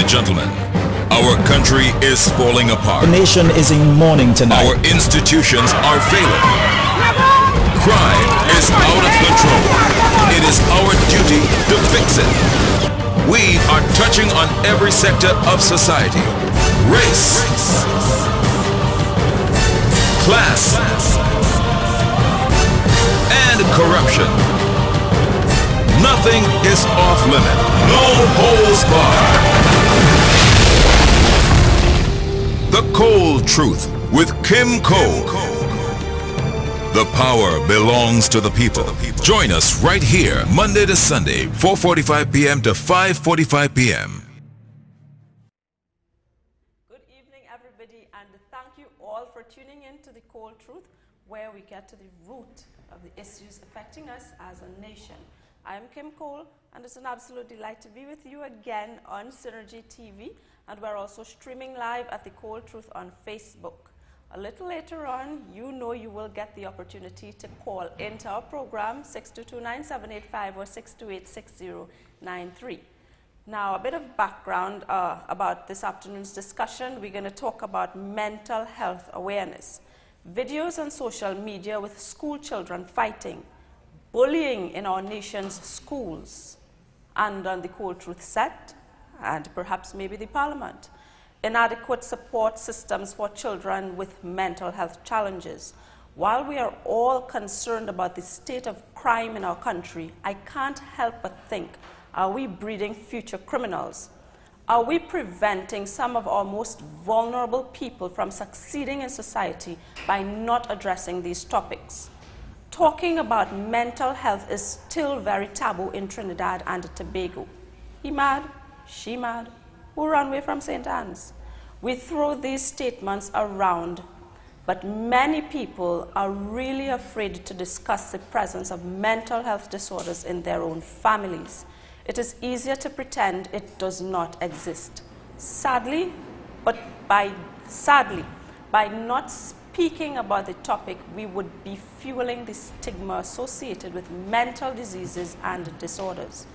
and gentlemen, our country is falling apart. The nation is in mourning tonight. Our institutions are failing. Crime is out of control. It is our duty to fix it. We are touching on every sector of society. Race, class, and corruption. Nothing is off limit. No holds barred. The Cold Truth with Kim Cole. The power belongs to the people. Join us right here, Monday to Sunday, 4:45 p.m. to 5:45 p.m. Good evening, everybody, and thank you all for tuning in to The Cold Truth, where we get to the root of the issues affecting us as a nation. I am Kim Cole, and it's an absolute delight to be with you again on Synergy TV, and we're also streaming live at The Cold Truth on Facebook. A little later on, you will get the opportunity to call into our program, 622-9785 or 628-6093. Now, a bit of background about this afternoon's discussion. We're going to talk about mental health awareness. Videos on social media with school children fighting, bullying in our nation's schools, and on the Cold Truth set, and perhaps maybe the Parliament. Inadequate support systems for children with mental health challenges. While we are all concerned about the state of crime in our country, I can't help but think, are we breeding future criminals? Are we preventing some of our most vulnerable people from succeeding in society by not addressing these topics? Talking about mental health is still very taboo in Trinidad and Tobago. He mad, she mad, who run away from St. Anne's? We throw these statements around, but many people are really afraid to discuss the presence of mental health disorders in their own families. It is easier to pretend it does not exist. Sadly, by not speaking about the topic, we would be fueling the stigma associated with mental diseases and disorders.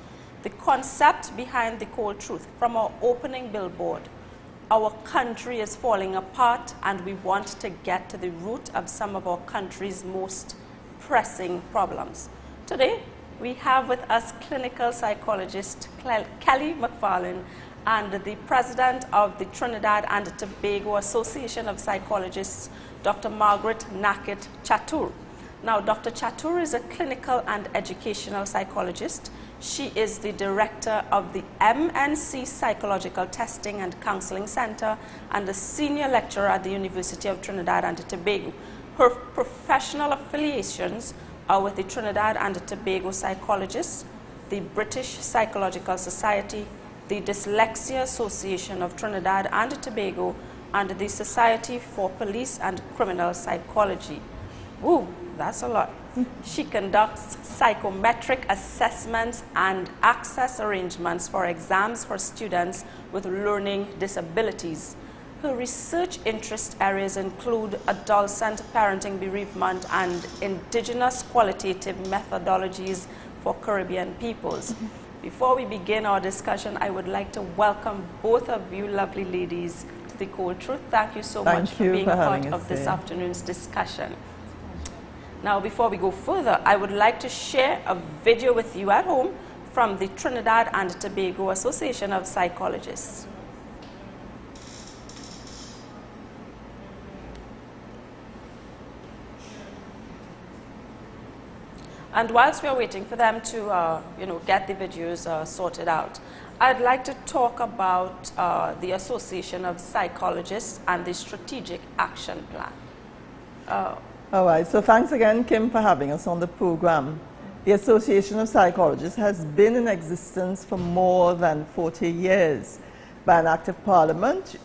The concept behind The Cold Truth, from our opening billboard, our country is falling apart, and we want to get to the root of some of our country's most pressing problems. Today, we have with us clinical psychologist Kelly McFarlane and the president of the Trinidad and Tobago Association of Psychologists, Dr. Margaret Nakit Chatur. Now, Dr. Chatur is a clinical and educational psychologist. She is the director of the MNC Psychological Testing and Counseling Center and a senior lecturer at the University of Trinidad and Tobago. Her professional affiliations are with the Trinidad and Tobago Psychologists, the British Psychological Society, the Dyslexia Association of Trinidad and Tobago, and the Society for Police and Criminal Psychology. Ooh, that's a lot. She conducts psychometric assessments and access arrangements for exams for students with learning disabilities. Her research interest areas include adolescent parenting bereavement and indigenous qualitative methodologies for Caribbean peoples. Before we begin our discussion, I would like to welcome both of you lovely ladies to The Cold Truth. Thank you so much for being part of this afternoon's discussion. Now, before we go further, I would like to share a video with you at home from the Trinidad and Tobago Association of Psychologists. And whilst we are waiting for them to, get the videos sorted out, I'd like to talk about the Association of Psychologists and the Strategic Action Plan. All right, so thanks again, Kim, for having us on the program. The Association of Psychologists has been in existence for more than 40 years. By an act of Parliament,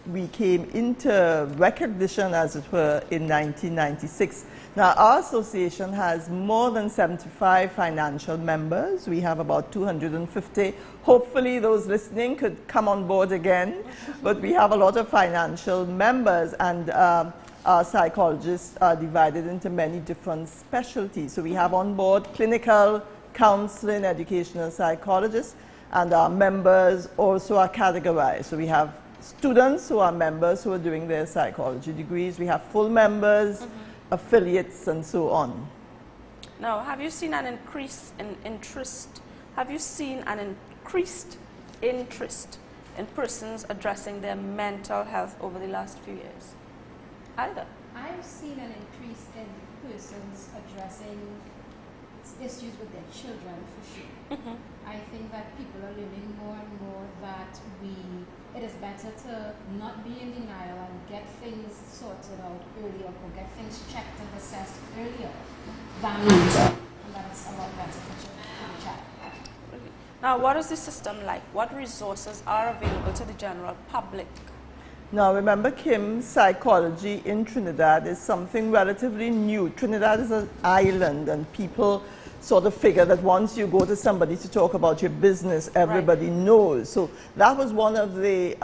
we came into recognition, as it were, in 1996. Now, our association has more than 75 financial members. We have about 250. Hopefully, those listening could come on board again. But we have a lot of financial members, and our psychologists are divided into many different specialties. So we have on board clinical, counseling, educational psychologists, And our members also are categorized. So we have students who are members who are doing their psychology degrees. We have full members, affiliates, and so on. Now, have you seen an increase in interest? Have you seen an increased interest in persons addressing their mental health over the last few years? Either. I've seen an increase in persons addressing issues with their children, for sure. I think that people are learning more and more that it is better to not be in denial and get things sorted out earlier or get things checked and assessed earlier than later. And that's a lot better for the child. Now, what is the system like? What resources are available to the general public? Now, remember, Kim, psychology in Trinidad is something relatively new. Trinidad is an island, and people sort of figure that once you go to somebody to talk about your business, everybody knows. So that was one of the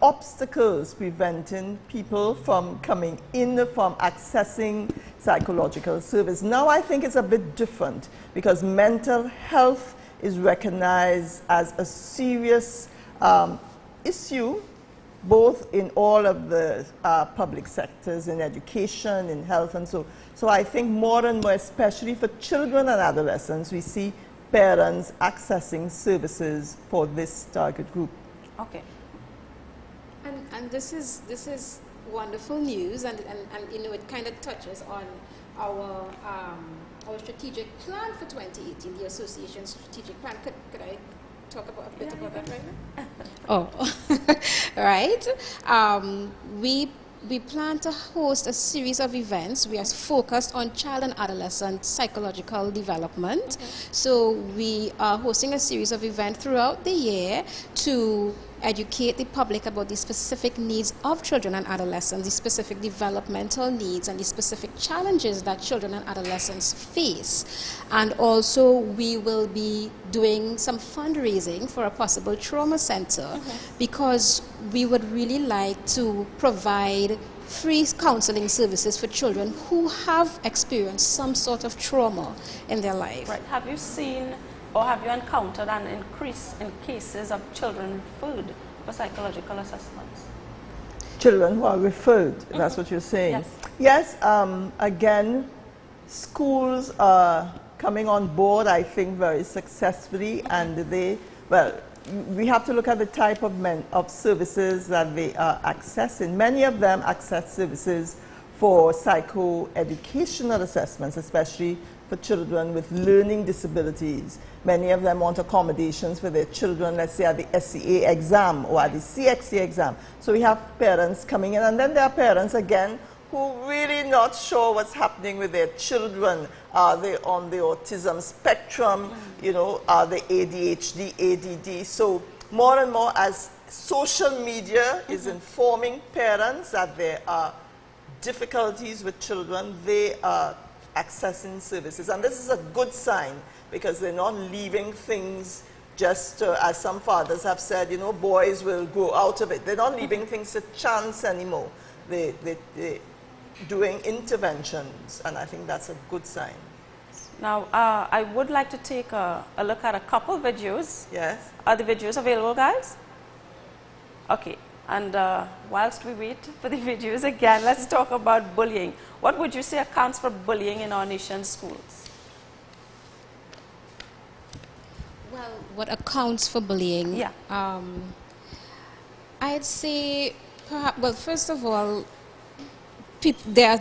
obstacles preventing people from coming in, from accessing psychological service. Now I think it's a bit different because mental health is recognized as a serious issue, both in all of the public sectors, in education, in health, and so. So I think more and more, especially for children and adolescents, we see parents accessing services for this target group. Okay. And this is wonderful news, and you know, it kind of touches on our strategic plan for 2018, the association's strategic plan. Could I talk about a bit about that right now? Oh, right. We plan to host a series of events. We are focused on child and adolescent psychological development. So we are hosting a series of events throughout the year to educate the public about the specific needs of children and adolescents, the specific developmental needs and the specific challenges that children and adolescents face. And also we will be doing some fundraising for a possible trauma center because we would really like to provide free counseling services for children who have experienced some sort of trauma in their life. Right. Have you seen or have you encountered an increase in cases of children referred for psychological assessments? Children who are referred, that's what you're saying? Yes. Yes, again, schools are coming on board, I think, very successfully, and we have to look at the type of services that they are accessing. Many of them access services for psychoeducational assessments, especially for children with learning disabilities. Many of them want accommodations for their children, let's say at the SCA exam or at the CXA exam. So we have parents coming in, and then there are parents, again, who really not sure what's happening with their children. Are they on the autism spectrum? You know, are they ADHD, ADD? So more and more, as social media is informing parents that there are difficulties with children, they are accessing services. And this is a good sign because they're not leaving things just as some fathers have said, you know, boys will grow out of it. They're not leaving things to chance anymore. They're doing interventions, and I think that's a good sign. Now, I would like to take a look at a couple videos. Yes. Are the videos available, guys? Okay. And whilst we wait for the videos again, let's talk about bullying. What would you say accounts for bullying in our nation's schools? Well, what accounts for bullying? Yeah. I'd say, perhaps, well, first of all, there are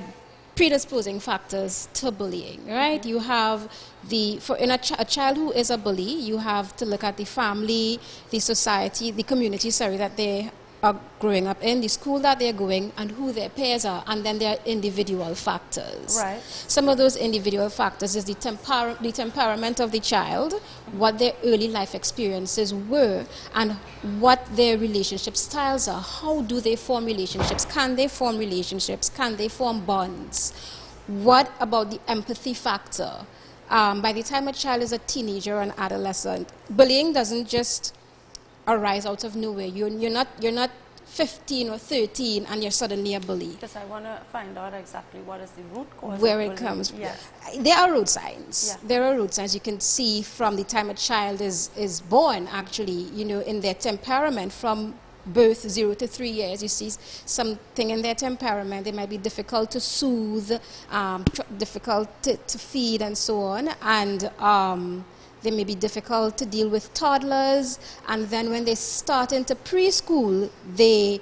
predisposing factors to bullying, right? You have a child who is a bully, you have to look at the family, the society, the community, that they are growing up in, the school that they're going, and who their peers are, and then there are individual factors. Right. Some of those individual factors is the temperament of the child, what their early life experiences were, and what their relationship styles are. How do they form relationships? Can they form relationships? Can they form bonds? What about the empathy factor? By the time a child is a teenager or an adolescent, bullying doesn't just arise out of nowhere. You're not 15 or 13 and you're suddenly a bully. Because I want to find out exactly what is the root cause Where of it bullying. comes. Yes. There are root signs. Yeah. There are root signs you can see from the time a child is born, actually, you know, in their temperament from birth, 0 to 3 years. You see something in their temperament. They might be difficult to soothe, difficult to feed, and so on. And they may be difficult to deal with toddlers. And then when they start into preschool, they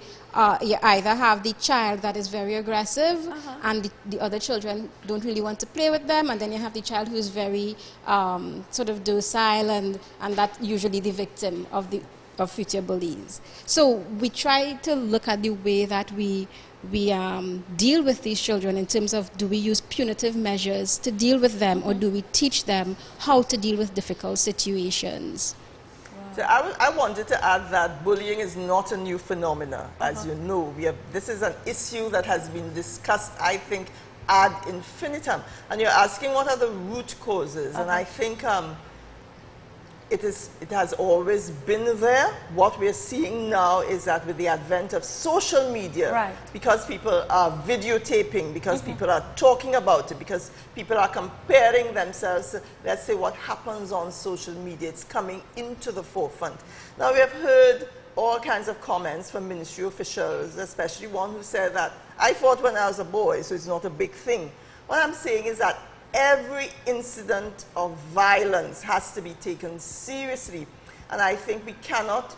you either have the child that is very aggressive, and the other children don't really want to play with them, and then you have the child who is very sort of docile, and that's usually the victim of future bullies. So we try to look at the way that we deal with these children in terms of, do we use punitive measures to deal with them, or do we teach them how to deal with difficult situations? So I wanted to add that bullying is not a new phenomenon, as you know. This is an issue that has been discussed, I think, ad infinitum. And you're asking what are the root causes, and I think it has always been there. What we're seeing now is that with the advent of social media, because people are videotaping, because people are talking about it, because people are comparing themselves to, let's say, what happens on social media, it's coming into the forefront. Now, we have heard all kinds of comments from ministry officials, especially one who said that, I fought when I was a boy, so it's not a big thing. What I'm saying is that every incident of violence has to be taken seriously. And I think we cannot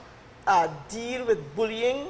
deal with bullying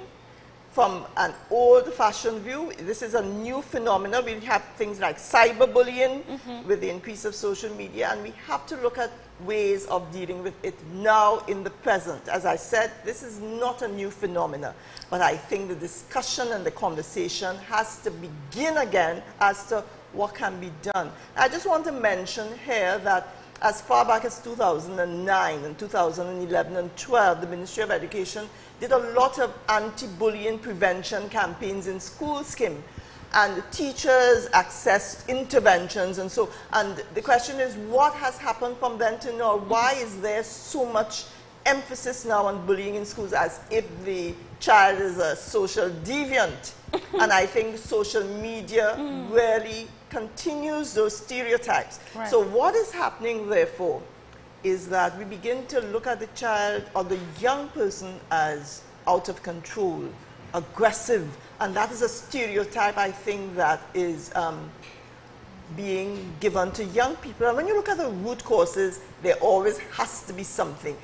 from an old-fashioned view. This is a new phenomenon. We have things like cyberbullying with the increase of social media, and we have to look at ways of dealing with it now in the present. As I said, this is not a new phenomenon, but I think the discussion and the conversation has to begin again as to what can be done. I just want to mention here that as far back as 2009 and 2011 and 12, the Ministry of Education did a lot of anti-bullying prevention campaigns in schools, Kim. And teachers accessed interventions, and the question is, what has happened from then to now? Why is there so much emphasis now on bullying in schools, as if the child is a social deviant? And I think social media really continues those stereotypes. So what is happening, therefore, is that we begin to look at the child or the young person as out of control, aggressive, and that is a stereotype, I think, that is being given to young people. And when you look at the root causes, there always has to be something.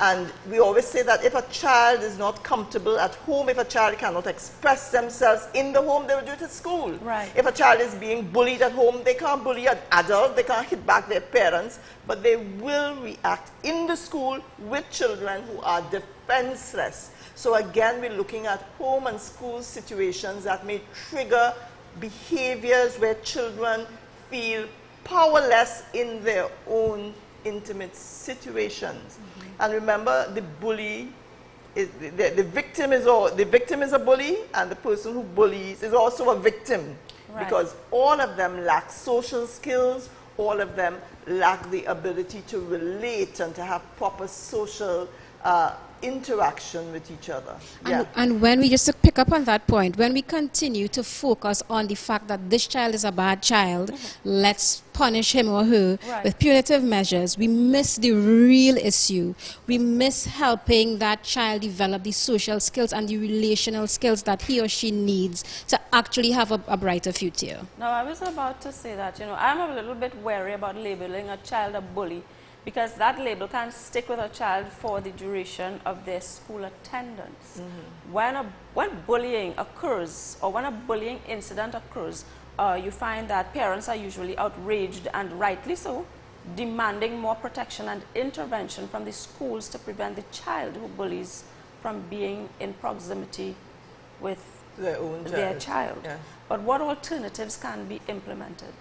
And we always say that if a child is not comfortable at home, if a child cannot express themselves in the home, they will do it at school. If a child is being bullied at home, they can't bully an adult, they can't hit back their parents, but they will react in the school with children who are defenseless. So again, we're looking at home and school situations that may trigger behaviors where children feel powerless in their own intimate situations. And remember, the bully is the victim is a bully, and the person who bullies is also a victim, because all of them lack social skills, all of them lack the ability to relate and to have proper social interaction with each other. And when we, just to pick up on that point, when we continue to focus on the fact that this child is a bad child, let's punish him or her with punitive measures, we miss the real issue. We miss helping that child develop the social skills and the relational skills that he or she needs to actually have a brighter future. Now, I was about to say that, I'm a little bit wary about labeling a child a bully, because that label can stick with a child for the duration of their school attendance. When bullying occurs, or when a bullying incident occurs, you find that parents are usually outraged, and rightly so, demanding more protection and intervention from the schools to prevent the child who bullies from being in proximity with their child. But what alternatives can be implemented?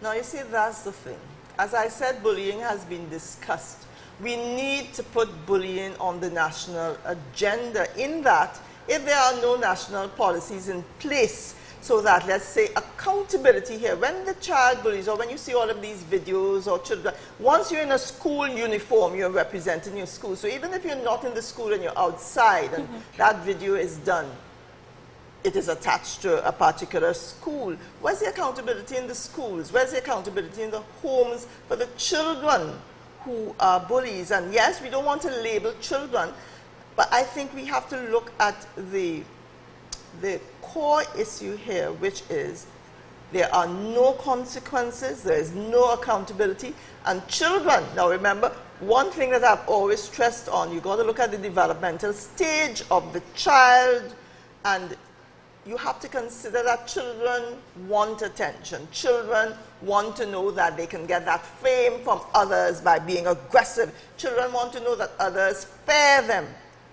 Now, you see, that's the thing. As I said, bullying has been discussed. We need to put bullying on the national agenda, in that if there are no national policies in place, so that, let's say, accountability here, when the child bullies, or when you see all of these videos or children, once you're in a school uniform, you're representing your school. So even if you're not in the school and you're outside and that video is done, it is attached to a particular school. Where's the accountability in the schools? Where's the accountability in the homes for the children who are bullies? And yes, we don't want to label children, but I think we have to look at the core issue here, which is there are no consequences, there is no accountability, and children, now remember, one thing that I've always stressed on, you got to look at the developmental stage of the child, and you have to consider that children want attention. Children want to know that they can get that fame from others by being aggressive. Children want to know that others fear them.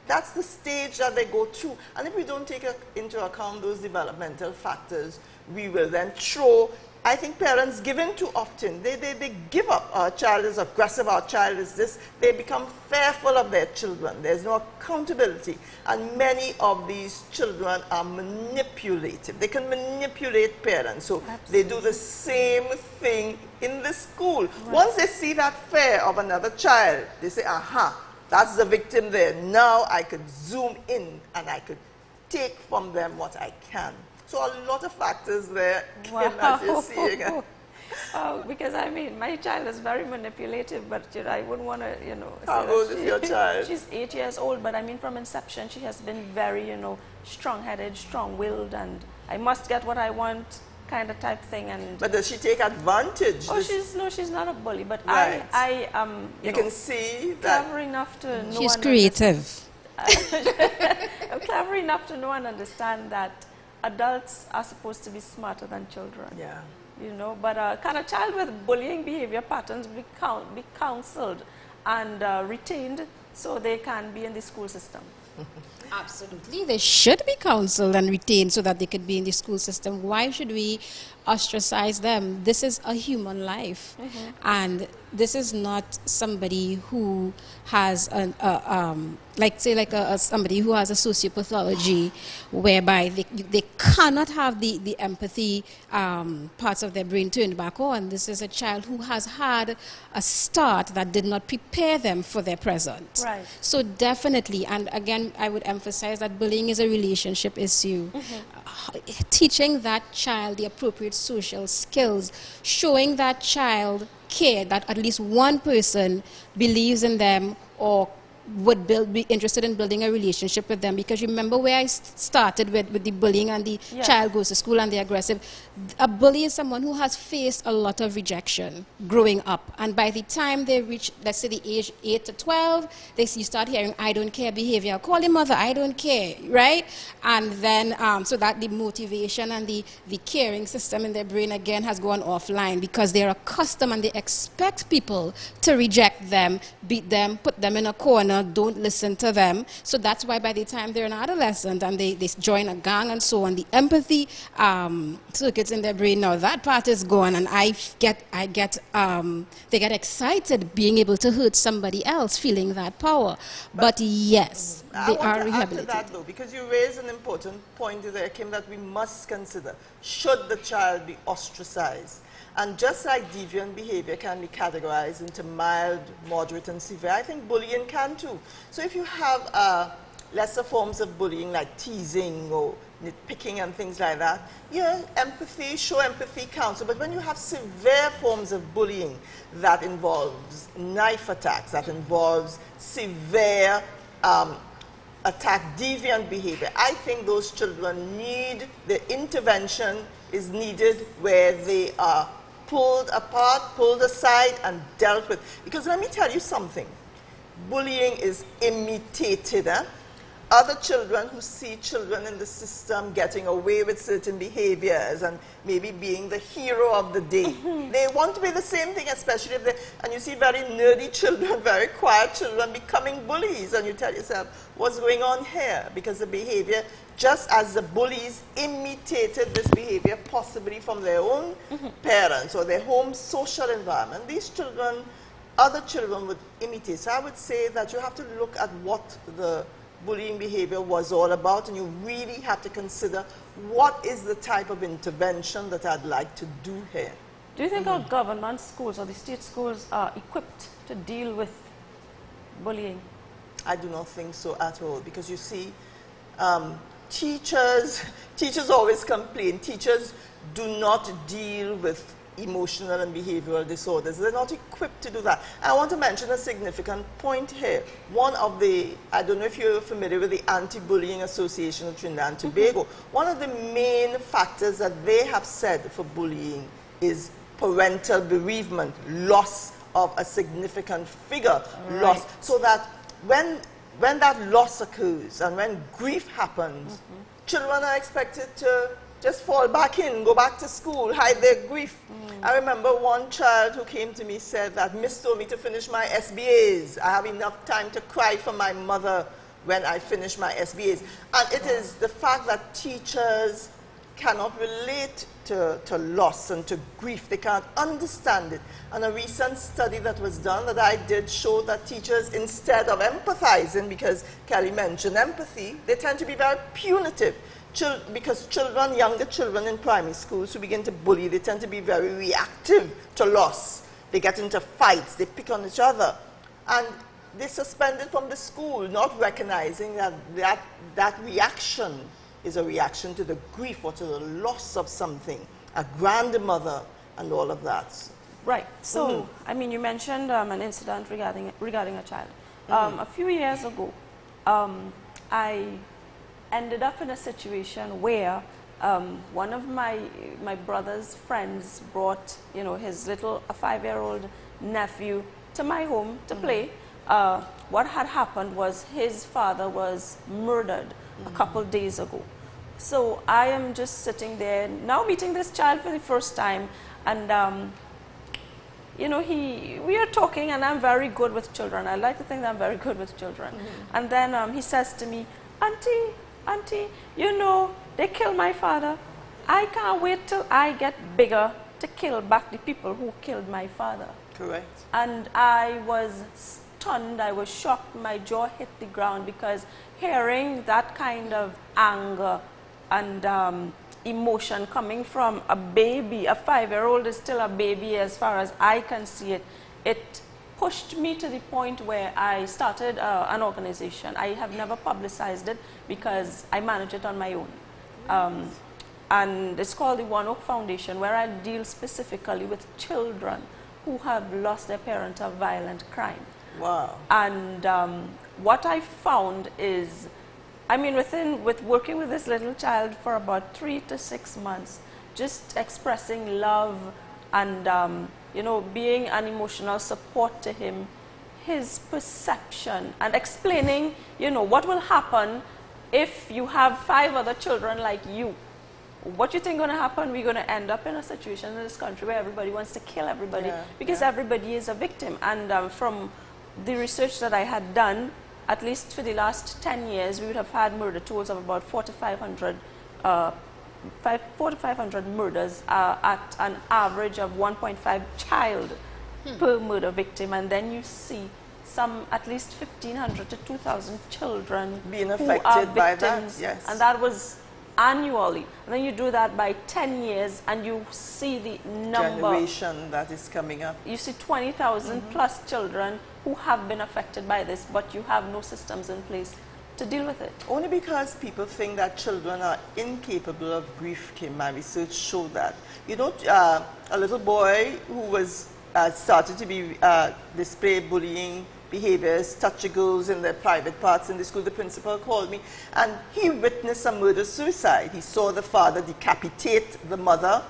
That's the stage that they go through. And if we don't take into account those developmental factors, we will then throw, I think parents give in too often. They give up. Our child is aggressive, our child is this. They become fearful of their children. There's no accountability. And many of these children are manipulative. They can manipulate parents. So Absolutely. They do the same thing in the school. Right. Once they see that fear of another child, they say, aha, that's the victim there. Now I could zoom in and I could take from them what I can. So a lot of factors there, Kim, as you're seeing it. Because I mean, my child is very manipulative, but I wouldn't want to, How old is your child? She's 8 years old, but I mean, from inception, she has been very, strong-headed, strong-willed, and I must get what I want kind of type thing. And but does she take advantage? Oh, she's not a bully, but right. I am, you can see that clever enough to know. She's creative. I'm clever enough to know and understand that adults are supposed to be smarter than children. Yeah. But can a child with bullying behavior patterns be counseled and retained so they can be in the school system? Absolutely. They should be counseled and retained so that they could be in the school system. Why should we ostracize them? This is a human life. Mm-hmm. And this is not somebody who has somebody who has a sociopathology whereby they cannot have the empathy parts of their brain turned back on. This is a child who has had a start that did not prepare them for their present. Right. So definitely, and again, I would emphasize that bullying is a relationship issue. Mm-hmm. Teaching that child the appropriate social skills, showing that child care, that at least one person believes in them or would be interested in building a relationship with them. Because remember where I started with the bullying and the yes. child goes to school and they're aggressive. A bully is someone who has faced a lot of rejection growing up. And by the time they reach, let's say, the age 8 to 12, you start hearing, I don't care behavior. Call your mother, I don't care, right? And then, so that the motivation and the caring system in their brain again has gone offline because they're accustomed and they expect people to reject them, beat them, put them in a corner, don't listen to them. So that's why by the time they're an adolescent and they join a gang and so on, the empathy circuits in their brain, now that part is gone, and they get excited being able to hurt somebody else, feeling that power. But yes, they are rehabilitated. I want to add to that though, because you raise an important point there, Kim, that we must consider. Should the child be ostracized? And just like deviant behavior can be categorized into mild, moderate, and severe, I think bullying can too. So if you have lesser forms of bullying like teasing or nitpicking and things like that, yeah, empathy, show empathy, counsel. But when you have severe forms of bullying that involves knife attacks, that involves severe attack, deviant behavior, I think those children need, the intervention is needed where they are pulled apart, pulled aside, and dealt with. Because let me tell you something. Bullying is imitated. Other children who see children in the system getting away with certain behaviors and maybe being the hero of the day, they want to be the same thing, especially if they, and you see very nerdy children, very quiet children becoming bullies, and you tell yourself, what's going on here? Because the behavior, just as the bullies imitated this behavior possibly from their own parents or their home social environment, these children, other children would imitate. So I would say that you have to look at what the bullying behavior was all about, and you really have to consider what is the type of intervention that I'd like to do here. Do you think our government schools or the state schools are equipped to deal with bullying? I do not think so at all, because you see, teachers always complain. Teachers do not deal with emotional and behavioral disorders. They're not equipped to do that. I want to mention a significant point here. One of the, I don't know if you're familiar with the Anti-Bullying Association of Trinidad and Tobago. One of the main factors that they have said for bullying is parental bereavement, loss of a significant figure, loss. So that when that loss occurs and when grief happens, children are expected to just fall back in, go back to school, hide their grief. I remember one child who came to me said that Miss told me to finish my SBAs. I have enough time to cry for my mother when I finish my SBAs. And it is the fact that teachers cannot relate to loss and to grief. They can't understand it. And a recent study that was done that I did showed that teachers, instead of empathizing, because Kelly mentioned empathy, they tend to be very punitive. Because children, younger children in primary schools who begin to bully, they tend to be very reactive to loss. They get into fights, they pick on each other. And they suspended from the school, not recognizing that reaction is a reaction to the grief or to the loss of something, a grandmother and all of that. Right. So, I mean, you mentioned an incident regarding a child. A few years ago, I ended up in a situation where one of my brother's friends brought, you know, his little 5-year-old nephew to my home to play. What had happened was his father was murdered a couple days ago. So I am just sitting there now meeting this child for the first time, and you know, we are talking, and I'm very good with children. I like to think that I'm very good with children. And then he says to me, Auntie, you know, they killed my father. I can't wait till I get bigger to kill back the people who killed my father. Correct. And I was stunned, I was shocked, my jaw hit the ground, because hearing that kind of anger and emotion coming from a baby, a 5-year-old is still a baby as far as I can see it, it pushed me to the point where I started an organization. I have never publicized it because I manage it on my own. And it's called the One Oak Foundation, where I deal specifically with children who have lost their parent of violent crime. Wow. And what I found is, I mean, with working with this little child for about 3 to 6 months, just expressing love and you know, being an emotional support to him, his perception, and explaining, you know, what will happen if you have 5 other children like you. What you think going to happen? We're going to end up in a situation in this country where everybody wants to kill everybody, because everybody is a victim. And from the research that I had done, at least for the last 10 years, we would have had murder tolls of about 400 to 500 murders at an average of 1.5 child per murder victim. And then you see some, at least 1,500 to 2,000 children being who are affected by victims. that. Yes. And that was annually. And then you do that by 10 years and you see the number. Generation that is coming up. You see 20,000 plus children who have been affected by this, but you have no systems in place to deal with it. Only because people think that children are incapable of grief, Kim. My research showed that. You know, a little boy who was started to be display bullying behaviors, touching girls in their private parts in the school. The principal called me, and he witnessed a murder-suicide. He saw the father decapitate the mother,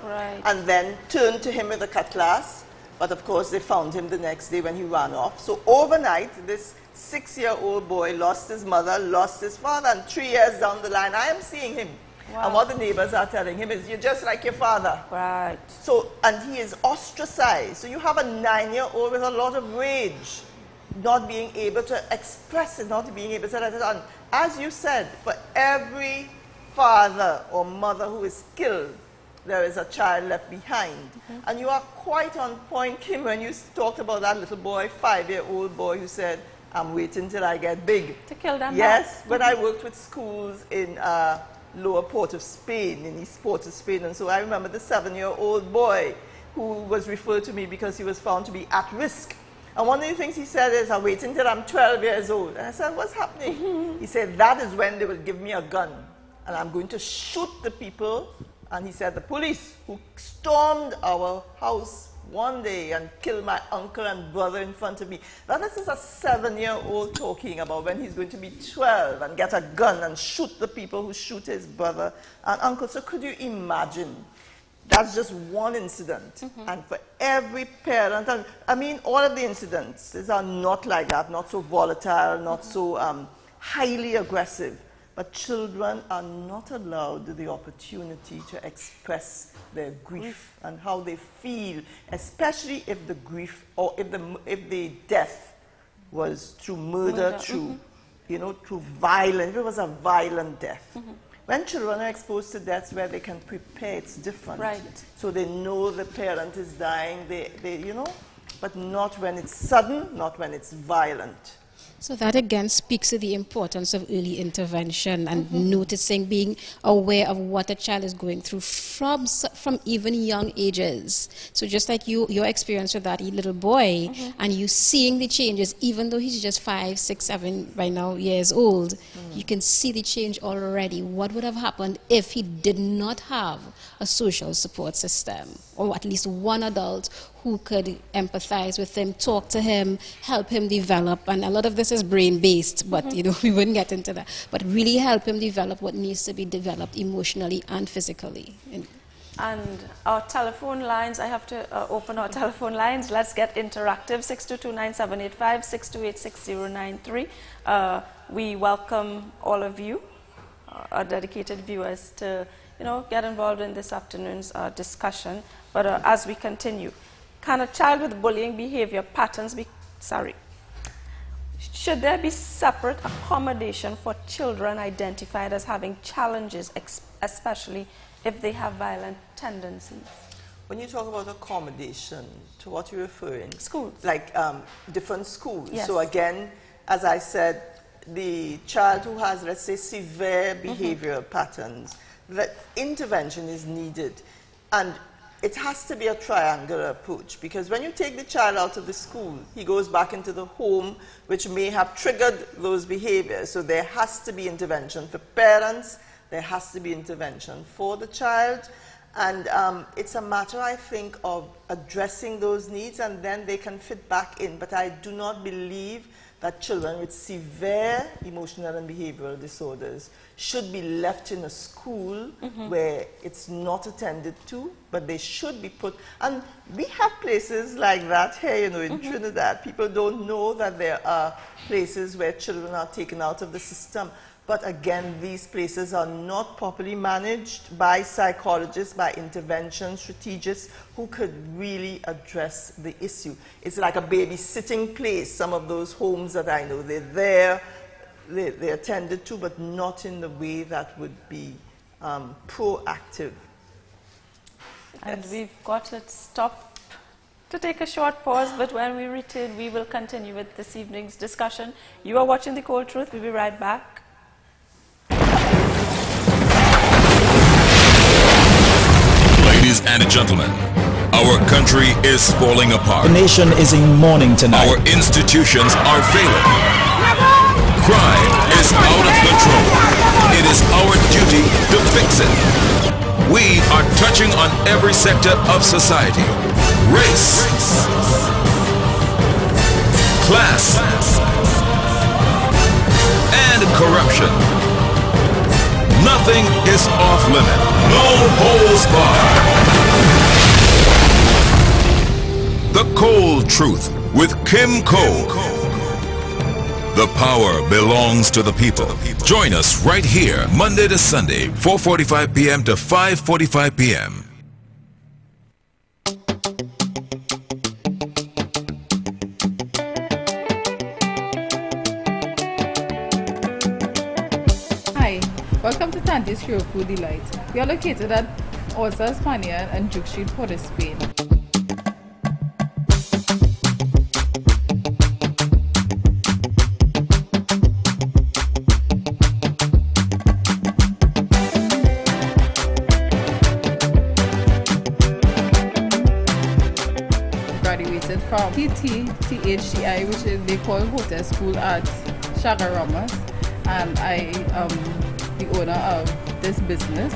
and then turn to him with a cutlass. But of course, they found him the next day when he ran off. So overnight, this 6-year-old boy lost his mother, lost his father, and 3 years down the line, I am seeing him. And what the neighbors are telling him is, you're just like your father. Right. So, and he is ostracized. So you have a 9-year-old with a lot of rage, not being able to express it, not being able to let it out. As you said, for every father or mother who is killed, there is a child left behind. And you are quite on point, Kim, when you talked about that little boy, 5-year-old boy who said, I'm waiting till I get big. To kill them. Yes, when I worked with schools in lower port of Spain, in East Port of Spain, and so I remember the 7-year-old boy who was referred to me because he was found to be at risk. And one of the things he said is, I'm waiting till I'm 12 years old. And I said, what's happening? He said, that is when they will give me a gun. and I'm going to shoot the people. And he said, the police who stormed our house one day and killed my uncle and brother in front of me. Now this is a 7-year-old talking about when he's going to be 12 and get a gun and shoot the people who shoot his brother and uncle. So could you imagine? That's just one incident. And for every parent, and I mean all of the incidents are not like that, not so volatile, not so highly aggressive. But children are not allowed the opportunity to express their grief and how they feel, especially if the grief or if the death was through murder, through, you know, through violence, if it was a violent death. When children are exposed to deaths where they can prepare, it's different. Right. So they know the parent is dying, they you know, but not when it's sudden, not when it's violent. So that again speaks to the importance of early intervention and noticing, being aware of what a child is going through from even young ages. So just like your experience with that little boy, and you seeing the changes, even though he's just 5, 6, 7 right now years old, you can see the change already. What would have happened if he did not have a social support system, or at least one adult who could empathize with him, talk to him, help him develop? And a lot of this is brain-based, but you know, we wouldn't get into that. But really help him develop what needs to be developed emotionally and physically. And our telephone lines, I have to open our telephone lines. Let's get interactive. 622-9785, 628-6093. We welcome all of you, our dedicated viewers, to get involved in this afternoon's discussion. But as we continue, can a child with bullying behavior patterns be, should there be separate accommodation for children identified as having challenges, especially if they have violent tendencies? When you talk about accommodation, to what you're referring? Schools. Like different schools. Yes. So again, as I said, the child who has, let's say, severe behavioral patterns, that intervention is needed. And it has to be a triangular approach, because when you take the child out of the school, he goes back into the home, which may have triggered those behaviors. So there has to be intervention for parents, there has to be intervention for the child, and it's a matter, I think, of addressing those needs, and then they can fit back in. But I do not believe that children with severe emotional and behavioral disorders should be left in a school where it's not attended to, but they should be put. And we have places like that here, in Trinidad. People don't know that there are places where children are taken out of the system. But again, these places are not properly managed by psychologists, by intervention strategists who could really address the issue. It's like a babysitting place. Some of those homes that I know, they're there, they're attended to, but not in the way that would be proactive. And we've got to stop to take a short pause, but when we return, we will continue with this evening's discussion. You are watching The Cold Truth. We'll be right back. Ladies and gentlemen, our country is falling apart. The nation is in mourning tonight. Our institutions are failing. Crime is out of control. It is our duty to fix it. We are touching on every sector of society. Race, class, and corruption. Nothing is off limit. No holds barred. The Cold Truth with Kim Cole. The power belongs to the people. Join us right here, Monday to Sunday, 4:45 p.m. to 5:45 p.m. Welcome to Tanti's Show Food Delight. We are located at Orsa Spaniard and Duke Street, Port of Spain. Graduated from THCI, which they call Hotel School at Shagaramas, and I am the owner of this business,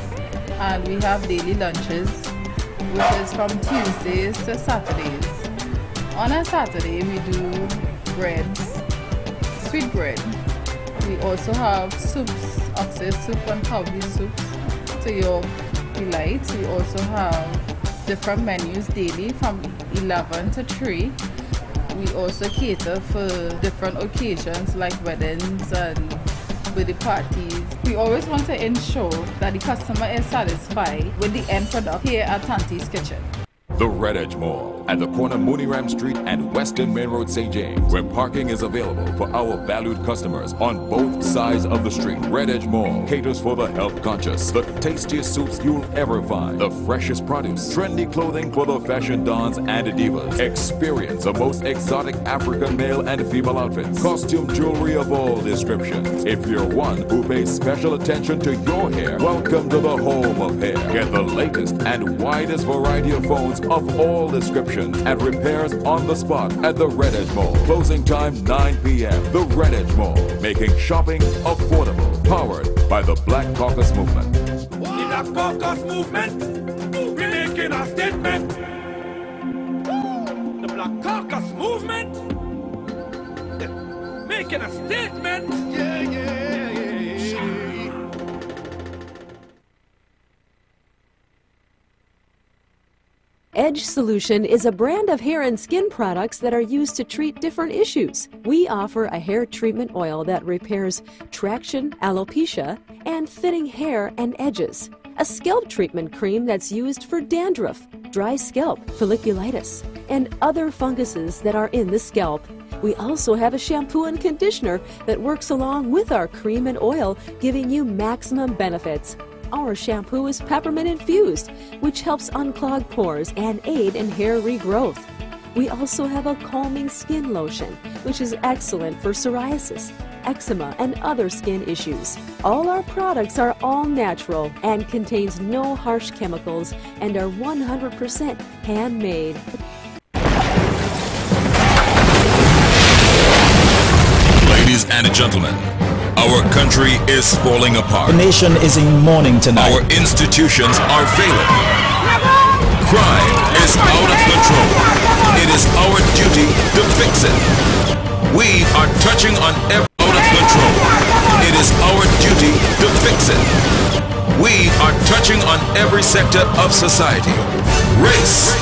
and we have daily lunches, which is from Tuesdays to Saturdays. On a Saturday, we do breads, sweet bread. We also have soups, oxtail soup and cowbell soups to your delight. We also have different menus daily from 11 to 3. We also cater for different occasions like weddings and birthday parties. We always want to ensure that the customer is satisfied with the end product here at Tanti's Kitchen. The Red Edge Mall at the corner Mooneyram Street and Western Main Road, St. James, where parking is available for our valued customers on both sides of the street. Red Edge Mall caters for the health conscious, the tastiest soups you'll ever find, the freshest produce, trendy clothing for the fashion dons and divas. Experience the most exotic African male and female outfits, costume jewelry of all descriptions. If you're one who pays special attention to your hair, welcome to the home of hair. Get the latest and widest variety of phones of all descriptions and repairs on the spot at the Red Edge Mall. Closing time 9 p.m. The Red Edge Mall, making shopping affordable. Powered by the Black Caucus Movement. In the Caucus Movement, we're making a statement. The Black Caucus Movement, making a statement. Yeah. Edge Solution is a brand of hair and skin products that are used to treat different issues. We offer a hair treatment oil that repairs traction, alopecia, and thinning hair and edges. A scalp treatment cream that's used for dandruff, dry scalp, folliculitis, and other funguses that are in the scalp. We also have a shampoo and conditioner that works along with our cream and oil, giving you maximum benefits. Our shampoo is peppermint infused, which helps unclog pores and aid in hair regrowth. We also have a calming skin lotion, which is excellent for psoriasis, eczema, and other skin issues. All our products are all natural and contains no harsh chemicals and are 100% handmade. Ladies and gentlemen, our country is falling apart. The nation is in mourning tonight. Our institutions are failing. Crime is out of control. It is our duty to fix it. We are touching on every out of control. It is our duty to fix it. We are touching on every sector of society. Race,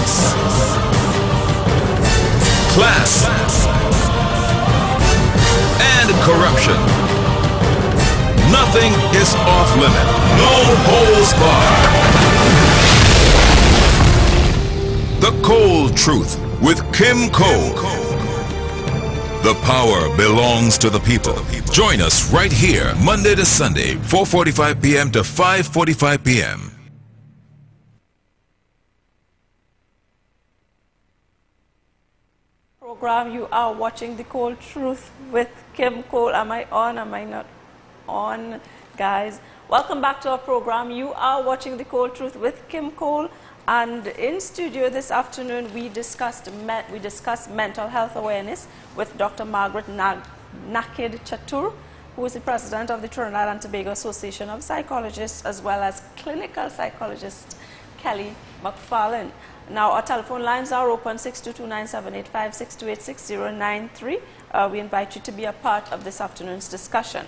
class, and corruption. Nothing is off limit. No holds barred. The Cold Truth with Kim Cole. The power belongs to the people. Join us right here, Monday to Sunday, 4:45 p.m. to 5:45 p.m. Program, you are watching The Cold Truth with Kim Cole. Am I on? Am I not on? Guys, welcome back to our program. You are watching The Cold Truth with Kim Cole, and in studio this afternoon we discussed mental health awareness with Dr. Margaret Naked Chatur, who is the president of the Trinidad and Tobago Association of Psychologists, as well as clinical psychologist Kelly McFarlane. Now, our telephone lines are open, 622-9785, 628-6093. We invite you to be a part of this afternoon's discussion.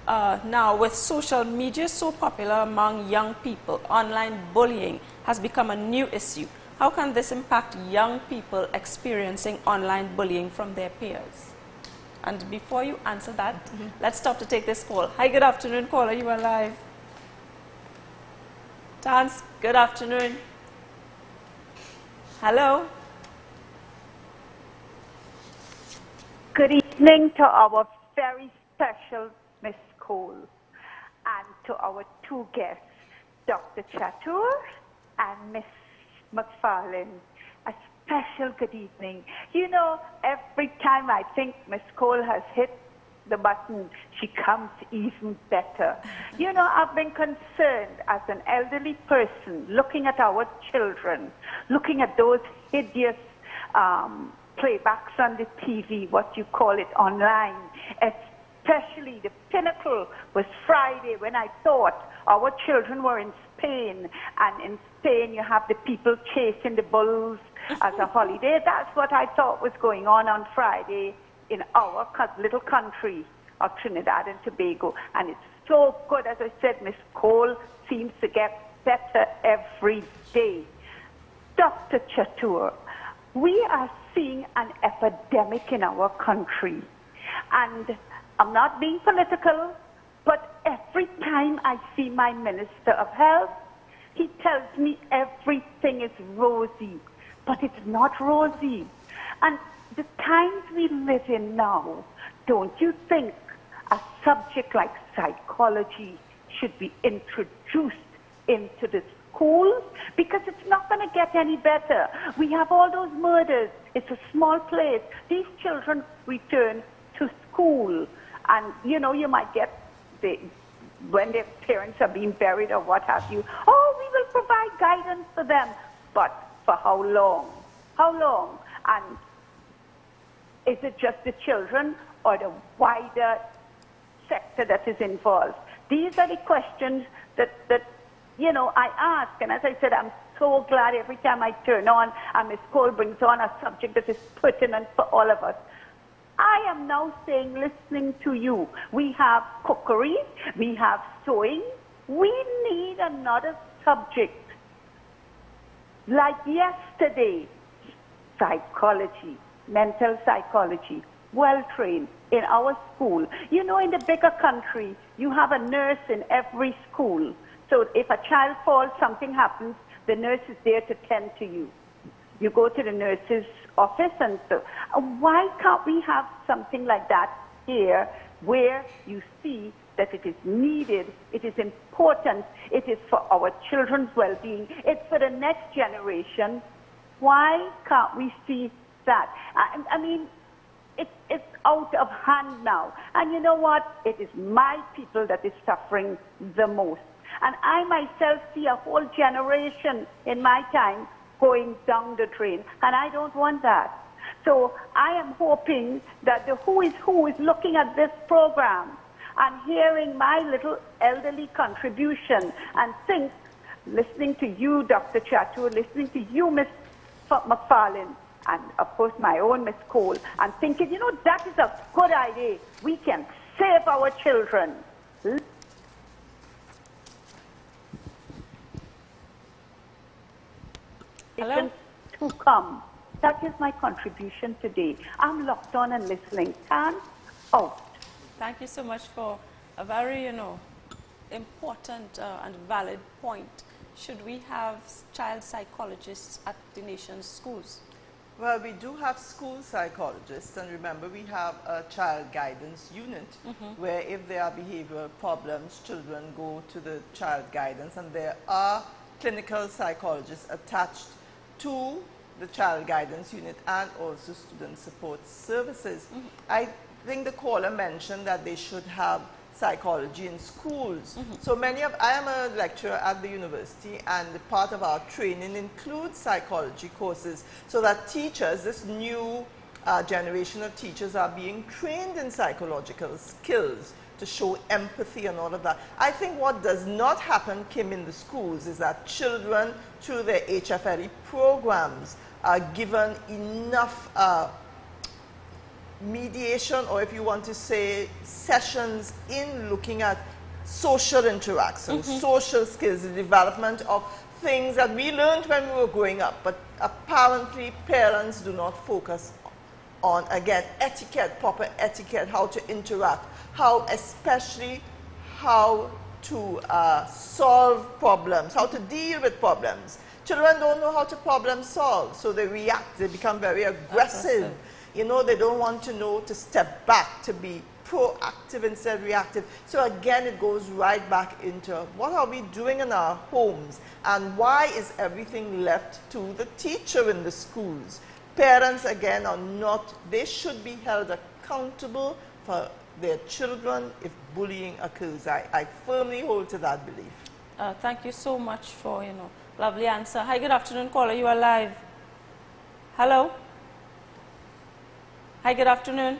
Now, with social media so popular among young people, online bullying has become a new issue. How can this impact young people experiencing online bullying from their peers? And before you answer that, let's stop to take this call. Hi, good afternoon, caller. You are live. Tans, good afternoon. Hello. Good evening to our very special Miss Cole and to our two guests, Dr. Chatur and Miss McFarlane. A special good evening. You know, every time I think Miss Cole has hit the button, she comes even better. You know, I've been concerned as an elderly person looking at our children, looking at those hideous playbacks on the TV, what you call it, online. especially the pinnacle was Friday when I thought our children were in Spain, and in Spain you have the people chasing the bulls as a holiday. That's what I thought was going on Friday in our little country of Trinidad and Tobago. And it's so good. As I said, Miss Cole seems to get better every day. Dr. Chatur, we are seeing an epidemic in our country. And I'm not being political, but every time I see my Minister of Health, he tells me everything is rosy. But it's not rosy. And the times we live in now, don't you think a subject like psychology should be introduced into the schools? Because it's not going to get any better. We have all those murders. It's a small place. These children return to school. And, you know, you might get, when their parents are being buried or what have you, oh, we will provide guidance for them. But for how long? How long? And is it just the children or the wider sector that is involved? These are the questions that you know, I ask. And as I said, I'm so glad every time I turn on and Ms. Cole brings on a subject that is pertinent for all of us. I am now saying, listening to you, we have cookery, we have sewing. We need another subject. Like yesterday, psychology, mental psychology, well-trained in our school. You know, in the bigger country, you have a nurse in every school. So if a child falls, something happens, the nurse is there to tend to you. You go to the nurse's office and so. Why can't we have something like that here where you see that it is needed, it is important, it is for our children's well-being, it's for the next generation? Why can't we see that? I mean, it's out of hand now. And you know what? It is my people that is suffering the most. And I myself see a whole generation in my time going down the drain. And I don't want that. So I am hoping that the who is looking at this program and hearing my little elderly contribution and think, listening to you, Dr. Chatur, listening to you, Ms. McFarlane, and of course my own Ms. Cole, and thinking, you know, that is a good idea. We can save our children. Hello? To come. That is my contribution today. I'm locked on and listening. And out. Thank you so much for a very, you know, important and valid point. Should we have child psychologists at the nation's schools? Well, we do have school psychologists, and remember we have a child guidance unit where if there are behavioral problems, children go to the child guidance, and there are clinical psychologists attached to the child guidance unit and also student support services. I think the caller mentioned that they should have psychology in schools. So I am a lecturer at the university, and part of our training includes psychology courses so that teachers, this new generation of teachers, are being trained in psychological skills to show empathy and all of that. I think what does not happen, Kim, in the schools is that children, through their HFLE programs, are given enough mediation, or if you want to say sessions, in looking at social interaction, social skills, the development of things that we learned when we were growing up, but apparently parents do not focus on, again, etiquette, proper etiquette, how to interact, especially how to solve problems, how to deal with problems. Children don't know how to problem solve, so they react, they become very aggressive. You know, they don't want to know to step back, to be proactive instead of reactive. So again, it goes right back into what are we doing in our homes, and why is everything left to the teacher in the schools? Parents, again, are not, they should be held accountable for their children if bullying occurs. I firmly hold to that belief. Thank you so much for, you know, lovely answer. Hi, good afternoon, caller. You are live. Hello? Hi, good afternoon.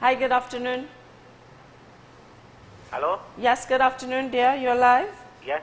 Hi, good afternoon. Hello? Yes, good afternoon, dear. You're live? Yes,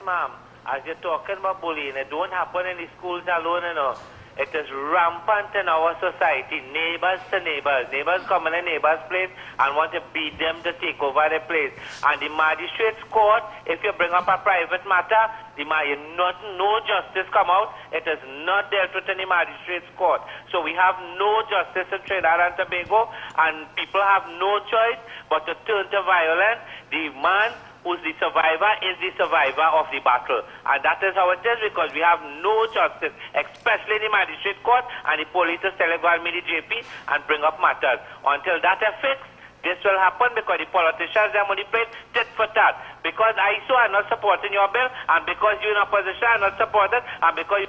ma'am. As you're talking about bullying, it don't happen in the schools alone, you know. It is rampant in our society, neighbors to neighbors. Neighbors come in a neighbor's place and want to beat them to take over their place. And the magistrate's court, if you bring up a private matter, no justice come out. It is not dealt with in the magistrate's court. So we have no justice in Trinidad and Tobago, and people have no choice but to turn to violence. The man who's the survivor is the survivor of the battle. And that is how it is, because we have no justice, especially in the magistrate court, and the police is telling go and meet the JP and bring up matters. Until that is fixed, this will happen because the politicians are on the plate tit for tat. Because ISO are not supporting your bill, and because you're in opposition are not supported, and because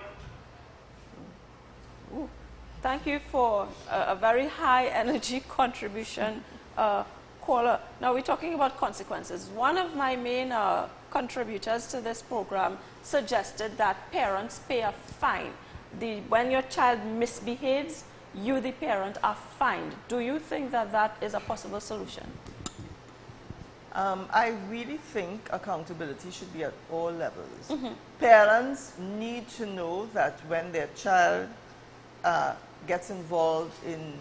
Thank you for a very high energy contribution, caller. Now we're talking about consequences. One of my main contributors to this program suggested that parents pay a fine. When your child misbehaves, you, the parent, are fined. Do you think that that is a possible solution? I really think accountability should be at all levels. Parents need to know that when their child gets involved in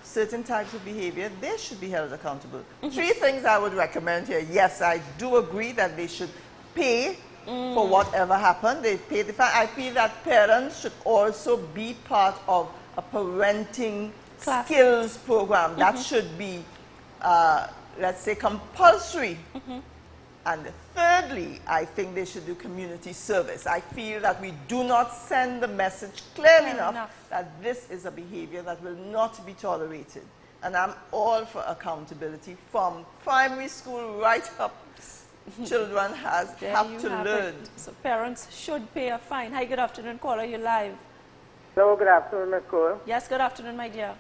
certain types of behavior, they should be held accountable. 3 things I would recommend here. Yes, I do agree that they should pay for whatever happened. They pay the fine. I feel that parents should also be part of a parenting skills program. That should be, let's say, compulsory. And thirdly, I think they should do community service. I feel that we do not send the message clearly enough that this is a behavior that will not be tolerated. And I'm all for accountability from primary school right up. Children have to learn. So parents should pay a fine. Hi, good afternoon, caller. You're live. Hello, good afternoon, Ms. Cole. Yes, good afternoon, my dear.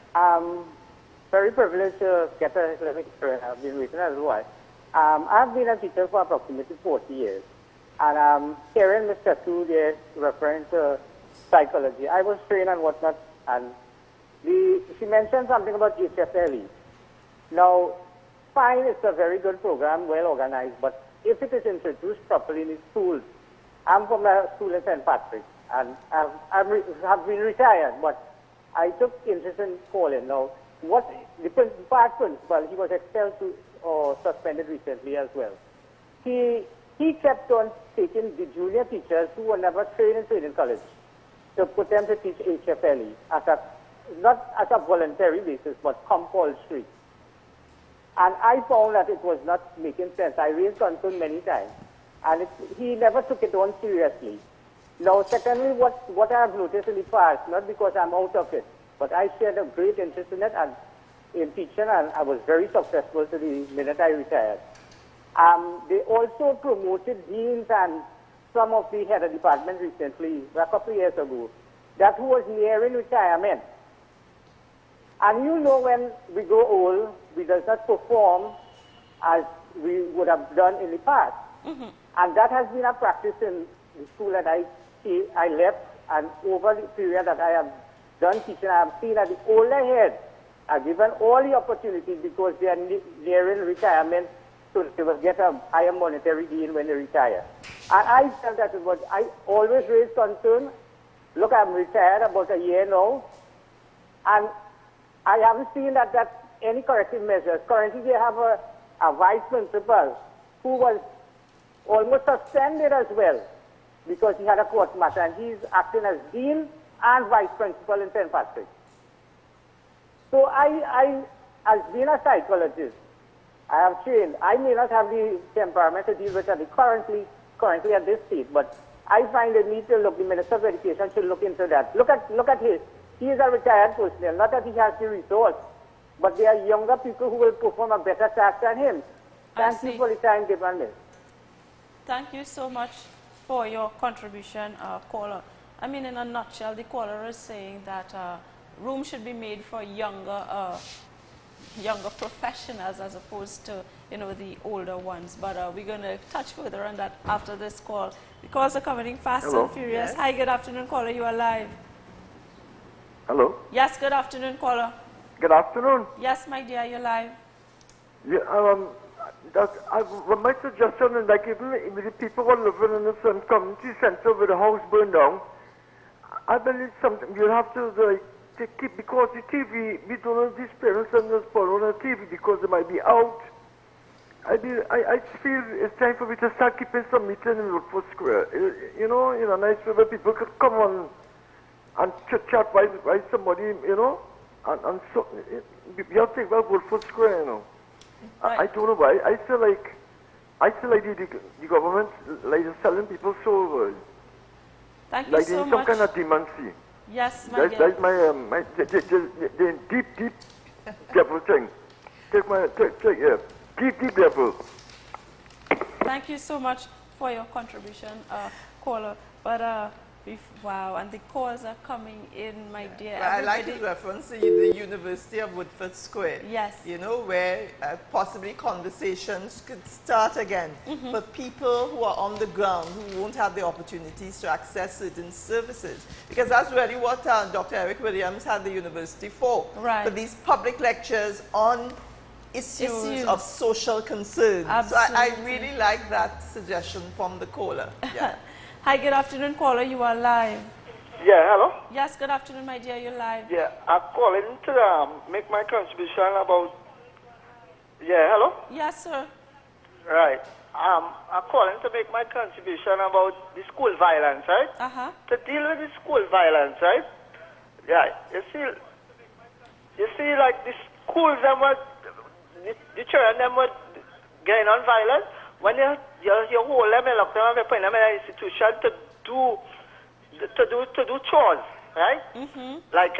Very privileged to get a little experience. I've been waiting as well. I've been a teacher for approximately 40 years. And hearing Mr. Tu there referring to psychology, I was trained and whatnot, and she mentioned something about HFLE. Now, fine, it's a very good program, well organized, but if it is introduced properly in the schools, I'm from a school in St. Patrick, and I've been retired, but I took interest in calling. Now, the principal, he was expelled or suspended recently as well. He kept on taking the junior teachers who were never trained in training college to put them to teach HFLE, not as a voluntary basis, but compulsory. And I found that it was not making sense. I raised concern many times, and he never took it on seriously. Now, secondly, what I have noticed in the past, not because I'm out of it, but I shared a great interest in it and in teaching, and I was very successful to the minute I retired. They also promoted deans and some of the head of department recently, a couple of years ago, that who was nearing retirement. And you know, when we grow old, we does not perform as we would have done in the past. And that has been a practice in the school that I left, and over the period that I have done teaching, I have seen that the older heads are given all the opportunities because they are nearing retirement, so they will get a higher monetary gain when they retire. And I felt that I always raised concern. Look, I'm retired about a year now, and I haven't seen that any corrective measures. Currently, they have a vice principal who was almost suspended as well because he had a court matter, and he's acting as dean and vice principal in St. Patrick. So I, as being a psychologist, I have trained. I may not have the temperament to deal with it currently at this stage, but I find the need to look. The Minister of Education should look into that. Look at his. He is a retired personnel. Not that he has the resource, but there are younger people who will perform a better task than him. Thank you for the time given me. Thank you so much for your contribution, caller. I mean, in a nutshell, the caller is saying that room should be made for younger professionals as opposed to, the older ones. But we're going to touch further on that after this call. The calls are coming fast and furious. Yes. Hi, good afternoon, caller. You are live. Hello. Yes, good afternoon, caller. Good afternoon. Yes, my dear, you're live. Yeah, my suggestion is like even if the people who are living in the same community center with the house burned down, I believe something you have to like to keep, because the TV, we don't know these parents and just put on the TV because they might be out. I feel it's time for me to start keeping some meeting in Woodford Square. You know, in a nice way where people could come on and chit-chat while somebody, you know, and so, you have to think about Woodford Square, you know. I don't know why. I feel like the government like is selling people so Thank you like so in much. some kind of demancy. Yes, my dear. That's my the deep devil thing. Take deep devil. Thank you so much for your contribution, caller. But wow, and the calls are coming in, my dear. Well, I like his reference to the University of Woodford Square. Yes. You know, where possibly conversations could start again for people who are on the ground who won't have the opportunities to access certain services. Because that's really what Dr. Eric Williams had the university for. Right. For these public lectures on issues of social concern. Absolutely. So I really like that suggestion from the caller. Yeah. Hi, good afternoon, caller. You are live. Yeah, hello? Yes, good afternoon, my dear. You're live. Yeah, I'm calling to make my contribution about... Yeah, hello? Yes, sir. Right. I'm calling to make my contribution about the school violence, right? Uh-huh. To deal with the school violence, right? Yeah, you see, like, the schools, the children, them were getting on violence. When you hold them and lock them up, you put them in an institution to do chores, right? Like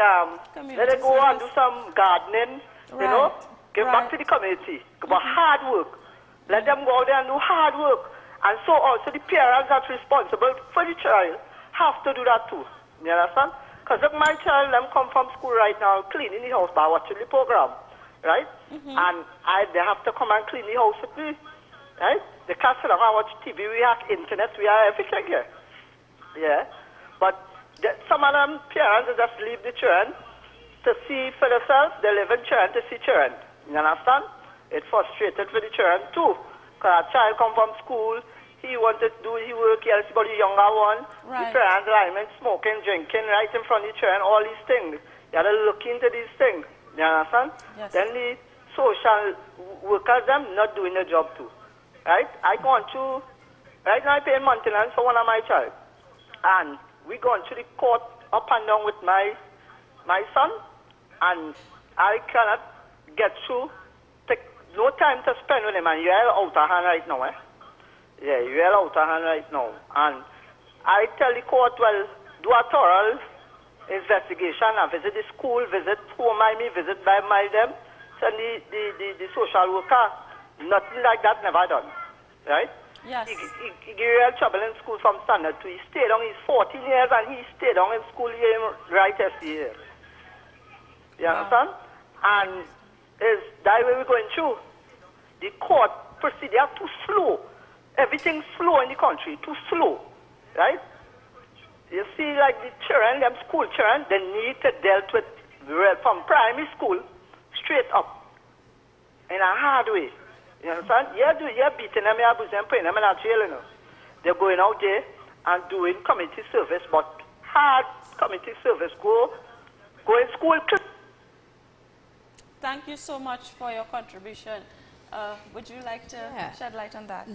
let them go and do some gardening, you know, give back to the community, about hard work. Let them go out there and do hard work. And so also the parents that's responsible for the child have to do that too. You understand? Because if my child them come from school right now cleaning the house by watching the program, right? And they have to come and clean the house with me. Right? They can't sit down and watch TV, we have internet, we have everything here. Yeah? But some of them parents just leave the children to see for themselves, they live in children to see children. You understand? It's frustrated for the children too. Because a child come from school, he wanted to do his work, he else about the younger one. The parents lying smoking, drinking right in front of the children, all these things. You have to look into these things. You understand? Yes. Then the social workers, them not doing their job too. Right? I gone to, right now I pay maintenance for one of my child. And we gone to the court up and down with my son. And I cannot get through, take no time to spend with him. And you're out of hand right now, eh? Yeah, you're out of hand right now. And I tell the court, well, do a thorough investigation and visit the school, visit home by me, visit by my them. Send the social worker. Nothing like that never done, right? Yes. He get real trouble in school from standard 2. He stayed on, he's 14 years and he stayed on in school here right as the year. You understand? And is that way we're going through. The court procedure too slow. Everything's slow in the country, too slow, right? You see, like the children, them school children, they need to deal with from primary school straight up in a hard way. You understand? You're beating them, you're abusing them, putting them in a jail, you know. They're going out there and doing community service, but hard community service. Go in school. Thank you so much for your contribution. Would you like to shed light on that?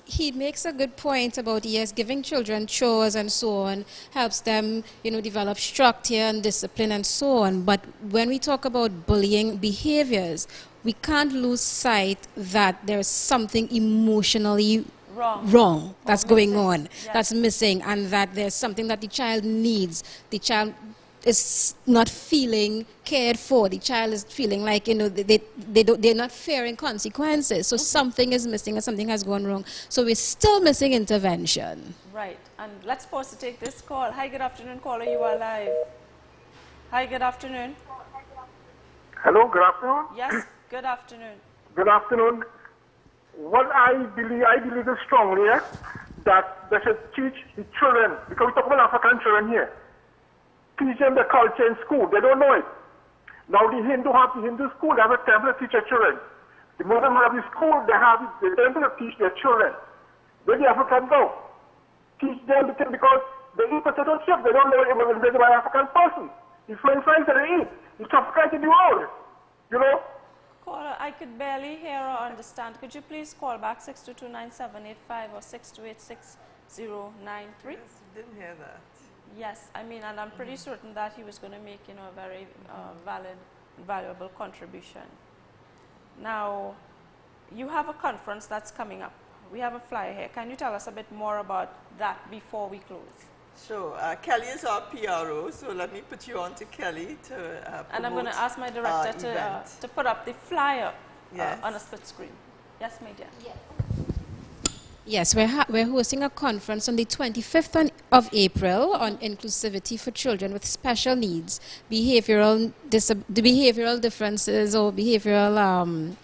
He makes a good point about, yes, giving children chores and so on helps them, you know, develop structure and discipline and so on. But when we talk about bullying behaviors, we can't lose sight that there's something emotionally wrong that's going on, that's missing, and that there's something that the child needs. The child is not feeling cared for. The child is feeling like, you know, they're not fearing consequences. So something is missing and something has gone wrong. So we're still missing intervention. Right. And let's pause to take this call. Hi, good afternoon, caller. You are live. Hi, good afternoon. Hello, good afternoon. Yes, good afternoon. Good afternoon. What I believe is strongly that they should teach the children, because we talk about African children here, teach them the culture in school. They don't know it. Now the Hindu have the Hindu school, they have a temple to teach their children. The Muslim have the school, they have the temple to teach their children. Where the Africans go? Teach them because they eat potato chips, they don't know it was invented by an African person. The French fries that they eat, the sophisticated the world, you know? Caller, I could barely hear or understand. Could you please call back 622-9785 or 628-6093? Yes, didn't hear that. Yes, I mean, and I'm pretty certain that he was going to make, you know, a very valuable contribution. Now, you have a conference that's coming up. We have a flyer here. Can you tell us a bit more about that before we close? Sure. Kelly is our PRO, so let me put you on to Kelly to and I'm going to ask my director to put up the flyer on a split screen. Yes, my dear. Yes, we're hosting a conference on the 25th of April on inclusivity for children with special needs, behavioral differences or behavioral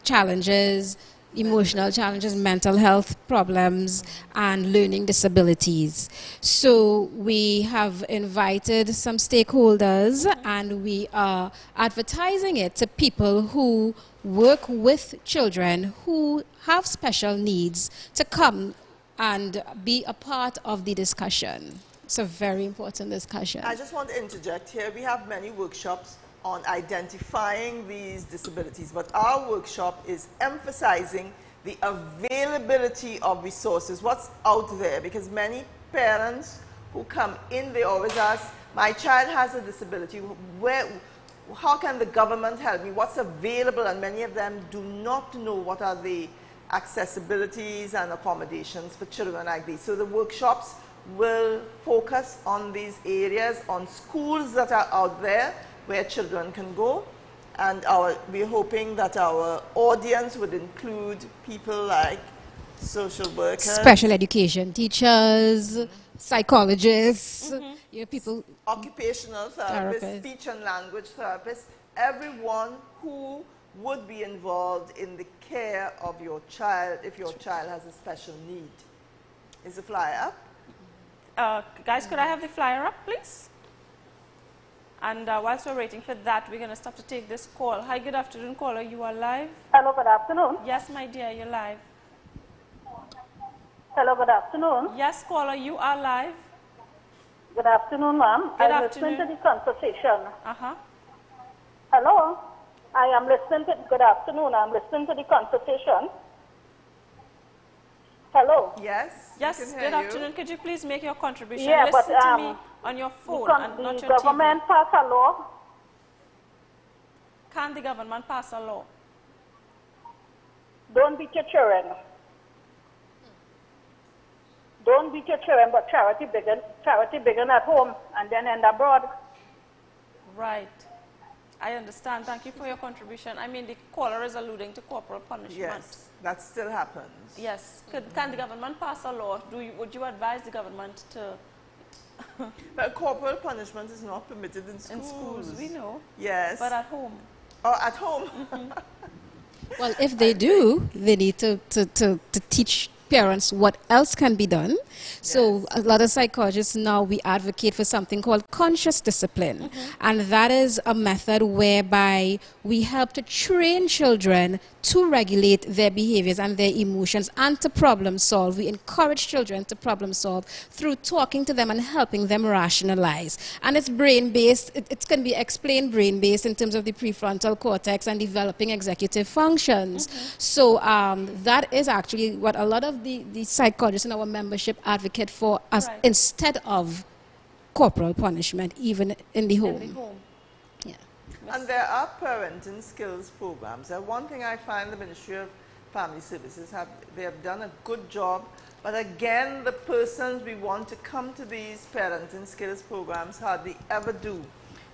challenges, emotional challenges, mental health problems, and learning disabilities. So we have invited some stakeholders and we are advertising it to people who work with children who have special needs to come and be a part of the discussion. It's a very important discussion. I just want to interject here. We have many workshops on identifying these disabilities, but our workshop is emphasizing the availability of resources, what's out there, because many parents who come in, they always ask, my child has a disability, how can the government help me, what's available, and many of them do not know what are the accessibilities and accommodations for children like these. So the workshops will focus on these areas, on schools that are out there where children can go, and we're hoping that our audience would include people like social workers, special education teachers, psychologists, you know, people, occupational therapists, speech and language therapists, everyone who would be involved in the care of your child if your child has a special need. Is the flyer up? Guys, could I have the flyer up, please? And whilst we're waiting for that, we're going to stop to take this call. Hi, good afternoon, caller. You are live? Hello, good afternoon. Yes, my dear, you're live. Hello, good afternoon. Yes, caller, you are live. Good afternoon, ma'am. I'm listening to the conversation. Hello. I am listening to, good afternoon, I'm listening to the conversation. Hello. Yes. Yes, good afternoon. Could you please make your contribution? Yeah, Listen but to me on your phone and not your the government pass a law. Can the government pass a law? Don't beat your children. Don't beat your children, but charity begin at home and then end abroad. Right. I understand. Thank you for your contribution. I mean, the caller is alluding to corporal punishment. Yes, that still happens. Yes. Can the government pass a law? Would you advise the government to... But corporal punishment is not permitted in schools. In schools, we know. Yes. But at home. Oh, at home. Well, if they do, they need to teach parents what else can be done. So a lot of psychologists now, we advocate for something called conscious discipline. And that is a method whereby we help to train children to regulate their behaviors and their emotions and to problem solve. We encourage children to problem solve through talking to them and helping them rationalize. And it's brain-based. It can be explained brain-based in terms of the prefrontal cortex and developing executive functions. So that is actually what a lot of the psychologists in our membership advocate for us instead of corporal punishment, even in the home. And there are parenting skills programs. One thing I find the Ministry of Family Services they have done a good job, but again, the persons we want to come to these parenting skills programs hardly ever do.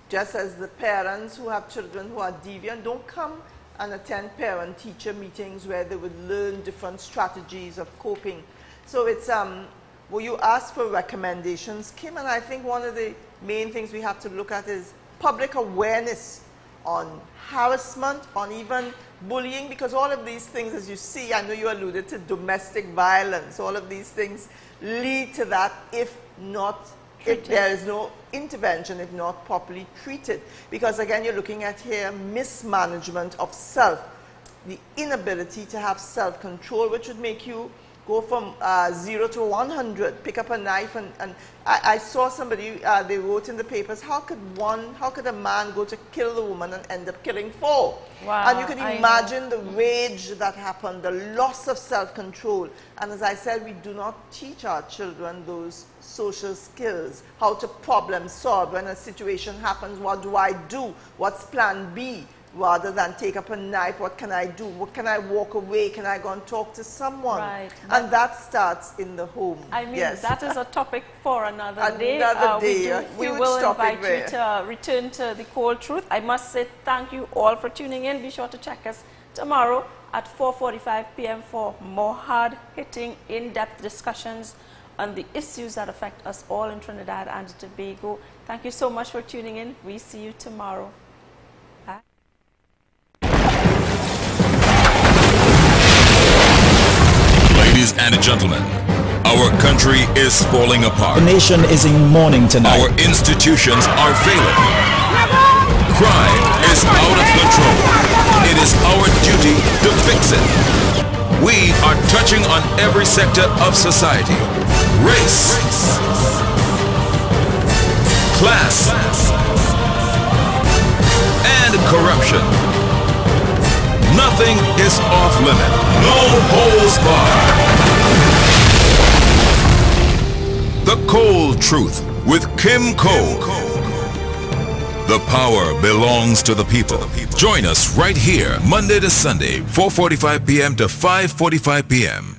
Just as the parents who have children who are deviant don't come and attend parent-teacher meetings where they would learn different strategies of coping. So it's, well, you asked for recommendations, Kim, and I think one of the main things we have to look at is public awareness on harassment, on even bullying, because all of these things, as you see, I know you alluded to domestic violence, all of these things lead to that if not if there is no intervention, if not properly treated. Because again, you're looking at here mismanagement of self, the inability to have self-control, which would make you go from 0 to 100, pick up a knife, and I saw somebody, they wrote in the papers, how could a man go to kill the woman and end up killing 4? Wow, and you could imagine the rage that happened, the loss of self-control. And as I said, we do not teach our children those social skills, how to problem solve. When a situation happens, what do I do? What's plan B? Rather than take up a knife, what can I do? What can I walk away? Can I go and talk to someone? Right. And that starts in the home. I mean, yes. that is a topic for another day. We Huge will topic invite you to return to the cold truth. I must say thank you all for tuning in. Be sure to check us tomorrow at 4:45 p.m. for more hard-hitting, in-depth discussions on the issues that affect us all in Trinidad and Tobago. Thank you so much for tuning in. We see you tomorrow. Bye. Ladies and gentlemen, our country is falling apart. The nation is in mourning tonight. Our institutions are failing. Crime is out of control. It is our duty to fix it. We are touching on every sector of society. Race, class, and corruption. Nothing is off limit. No holds barred. The Cold Truth with Kim Cole. The power belongs to the people. Join us right here Monday to Sunday, 4:45 p.m. to 5:45 p.m.